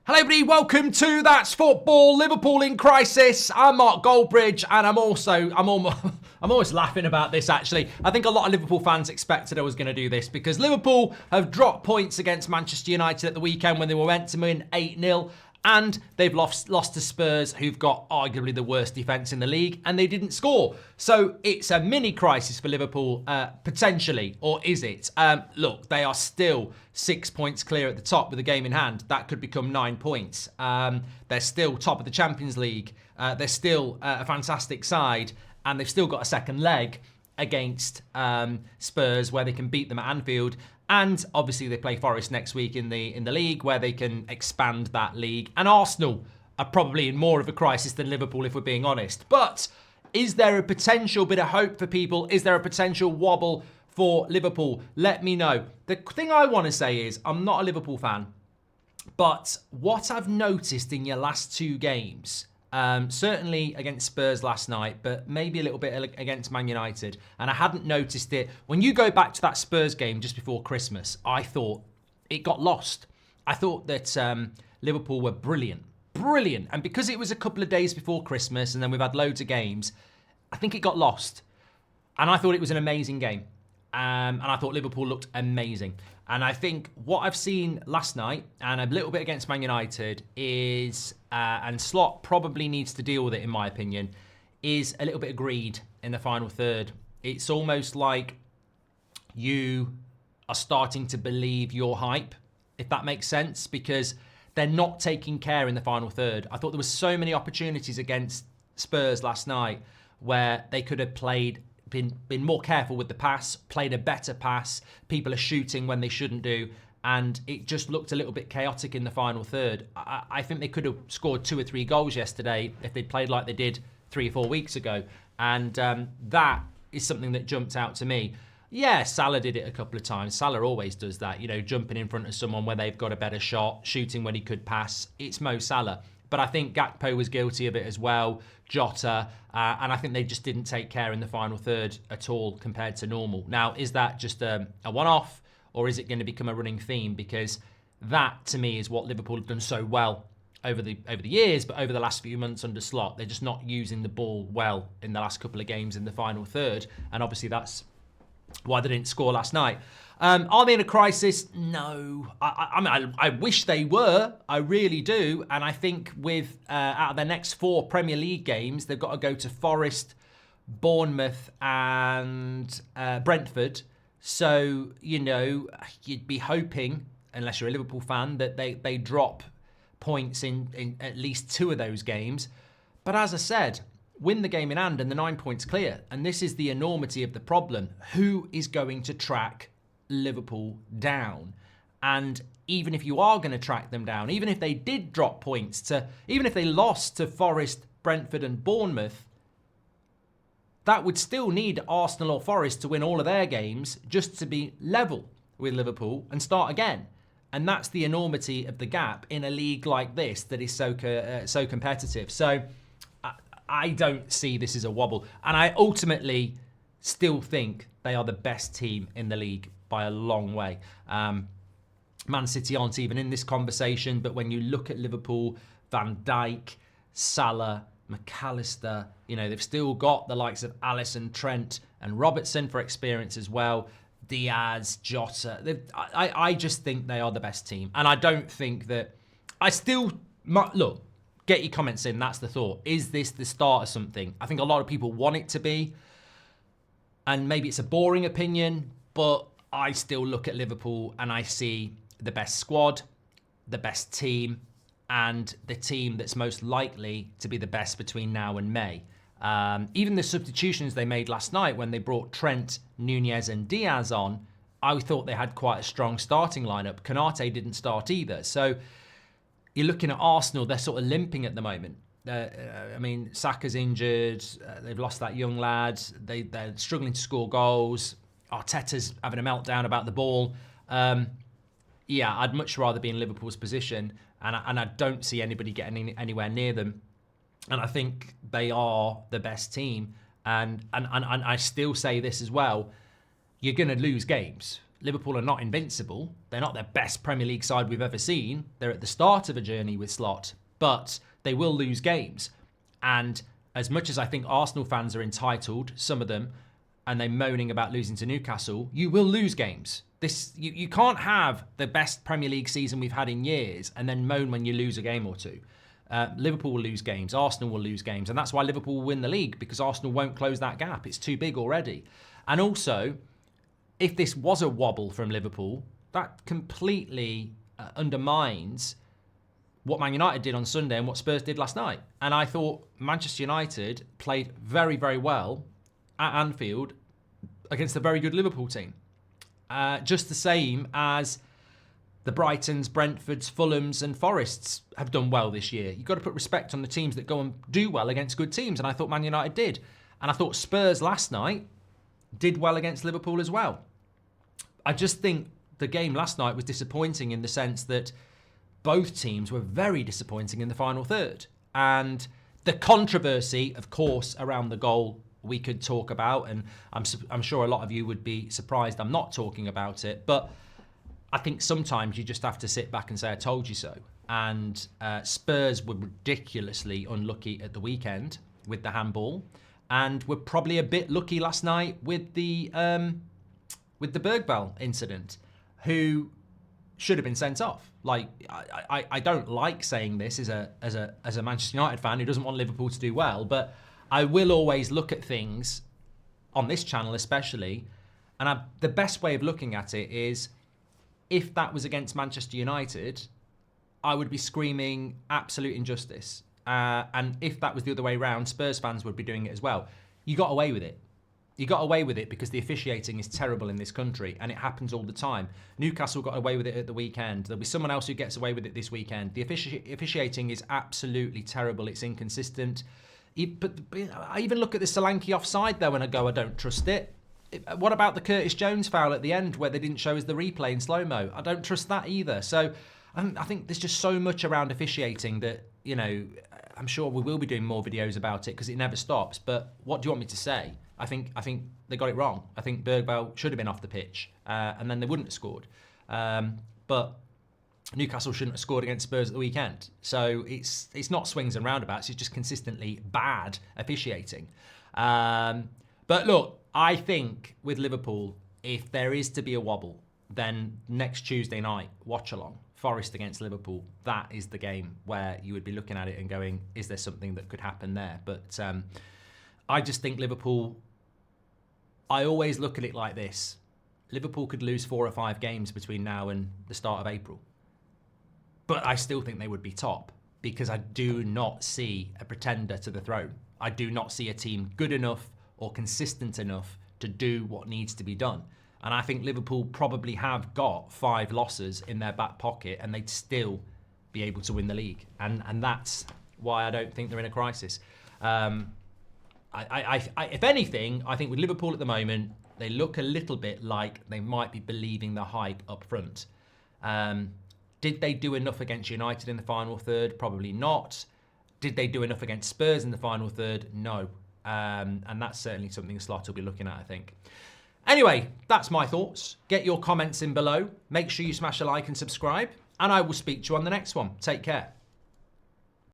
Hello everybody, welcome to That's Football, Liverpool in Crisis. I'm Mark Goldbridge and I'm almost laughing about this actually. I think a lot of Liverpool fans expected I was going to do this because Liverpool have dropped points against Manchester United at the weekend when they were meant to win 8-0. And they've lost to Spurs, who've got arguably the worst defence in the league, and they didn't score. So it's a mini crisis for Liverpool, potentially, or is it? Look, they are still 6 points clear at the top with a game in hand. That could become 9 points. They're still top of the Champions League. They're still a fantastic side, and they've still got a second leg against Spurs where they can beat them at Anfield. And obviously they play Forest next week in the league where they can expand that league. And Arsenal are probably in more of a crisis than Liverpool if we're being honest. But is there a potential bit of hope for people? Is there a potential wobble for Liverpool? Let me know. The thing I want to say is I'm not a Liverpool fan. But what I've noticed in your last two games, certainly against Spurs last night, but maybe a little bit against Man United, and I hadn't noticed it. When you go back to that Spurs game just before Christmas, I thought it got lost. I thought that Liverpool were brilliant. And because it was a couple of days before Christmas and then we've had loads of games, I think it got lost. And I thought it was an amazing game. And I thought Liverpool looked amazing. And I think what I've seen last night and a little bit against Man United is, and Slot probably needs to deal with it in my opinion, is a little bit of greed in the final third. It's almost like you are starting to believe your hype, if that makes sense, because they're not taking care in the final third. I thought there were so many opportunities against Spurs last night where they could have been more careful with the pass, played a better pass. People are shooting when they shouldn't do. And it just looked a little bit chaotic in the final third. I think they could have scored 2 or 3 goals yesterday if they'd played like they did 3 or 4 weeks ago. And that is something that jumped out to me. Yeah, Salah did it a couple of times. Salah always does that, jumping in front of someone where they've got a better shot, shooting when he could pass. It's Mo Salah. But I think Gakpo was guilty of it as well, Jota, and I think they just didn't take care in the final third at all compared to normal. Now, is that just a one-off, or is it going to become a running theme? Because that, to me, is what Liverpool have done so well over the years, but over the last few months under Slot. They're just not using the ball well in the last couple of games in the final third, and obviously that's why they didn't score last night. Are they in a crisis? No. I wish they were. I really do. And I think with out of their next 4 Premier League games, they've got to go to Forest, Bournemouth and Brentford. So, you'd be hoping, unless you're a Liverpool fan, that they drop points in at least 2 of those games. But as I said, win the game in hand and the 9 points clear. And this is the enormity of the problem. Who is going to track Liverpool down? And even if you are going to track them down, even if they did drop points even if they lost to Forest, Brentford and Bournemouth, that would still need Arsenal or Forest to win all of their games just to be level with Liverpool and start again. And that's the enormity of the gap in a league like this that is so competitive. So I don't see this as a wobble. And I ultimately still think they are the best team in the league by a long way. Man City aren't even in this conversation, but when you look at Liverpool, Van Dijk, Salah, McAllister, they've still got the likes of Alisson, Trent and Robertson for experience as well. Diaz, Jota. I just think they are the best team. And I don't think that... Look, get your comments in. That's the thought. Is this the start of something? I think a lot of people want it to be. And maybe it's a boring opinion, but I still look at Liverpool and I see the best squad, the best team, and the team that's most likely to be the best between now and May. Even the substitutions they made last night when they brought Trent, Nunez and Diaz on, I thought they had quite a strong starting lineup. Konate didn't start either. So you're looking at Arsenal, they're sort of limping at the moment. Saka's injured. They've lost that young lad. They're struggling to score goals. Arteta's having a meltdown about the ball. I'd much rather be in Liverpool's position, and I don't see anybody getting anywhere near them. And I think they are the best team. And I still say this as well. You're going to lose games. Liverpool are not invincible. They're not the best Premier League side we've ever seen. They're at the start of a journey with Slot, but they will lose games. And as much as I think Arsenal fans are entitled, some of them, and they're moaning about losing to Newcastle, you will lose games. You can't have the best Premier League season we've had in years and then moan when you lose a game or two. Liverpool will lose games, Arsenal will lose games, and that's why Liverpool will win the league, because Arsenal won't close that gap. It's too big already. And also, if this was a wobble from Liverpool, that completely undermines what Man United did on Sunday and what Spurs did last night. And I thought Manchester United played very, very well at Anfield against a very good Liverpool team. Just the same as the Brightons, Brentfords, Fulhams and Forests have done well this year. You've got to put respect on the teams that go and do well against good teams, and I thought Man United did. And I thought Spurs last night did well against Liverpool as well. I just think the game last night was disappointing in the sense that both teams were very disappointing in the final third. And the controversy, of course, around the goal we could talk about, and I'm sure a lot of you would be surprised I'm not talking about it, but I think sometimes you just have to sit back and say, I told you so. And Spurs were ridiculously unlucky at the weekend with the handball, and were probably a bit lucky last night with the Bergvall incident, who should have been sent off. Like, I don't like saying this as a Manchester United fan who doesn't want Liverpool to do well, but I will always look at things on this channel especially, and the best way of looking at it is, if that was against Manchester United, I would be screaming absolute injustice. And if that was the other way around, Spurs fans would be doing it as well. You got away with it. You got away with it because the officiating is terrible in this country, and it happens all the time. Newcastle got away with it at the weekend. There'll be someone else who gets away with it this weekend. The officiating is absolutely terrible. It's inconsistent. But I even look at the Solanke offside though, and I go, I don't trust it. What about the Curtis Jones foul at the end where they didn't show us the replay in slow-mo? I don't trust that either. So I think there's just so much around officiating that, you know, I'm sure we will be doing more videos about it because it never stops. But what do you want me to say? I think they got it wrong. I think Bergvall should have been off the pitch, and then they wouldn't have scored. But Newcastle shouldn't have scored against Spurs at the weekend. So it's not swings and roundabouts. It's just consistently bad officiating. But look, I think with Liverpool, if there is to be a wobble, then next Tuesday night, watch along. Forest against Liverpool, that is the game where you would be looking at it and going, is there something that could happen there? But I just think Liverpool, I always look at it like this. Liverpool could lose 4 or 5 games between now and the start of April. But I still think they would be top, because I do not see a pretender to the throne. I do not see a team good enough or consistent enough to do what needs to be done. And I think Liverpool probably have got 5 losses in their back pocket, and they'd still be able to win the league. And that's why I don't think they're in a crisis. If anything, I think with Liverpool at the moment, they look a little bit like they might be believing the hype up front. Did they do enough against United in the final third? Probably not. Did they do enough against Spurs in the final third? No. And that's certainly something Slot will be looking at, I think. Anyway, that's my thoughts. Get your comments in below. Make sure you smash a like and subscribe, and I will speak to you on the next one. Take care.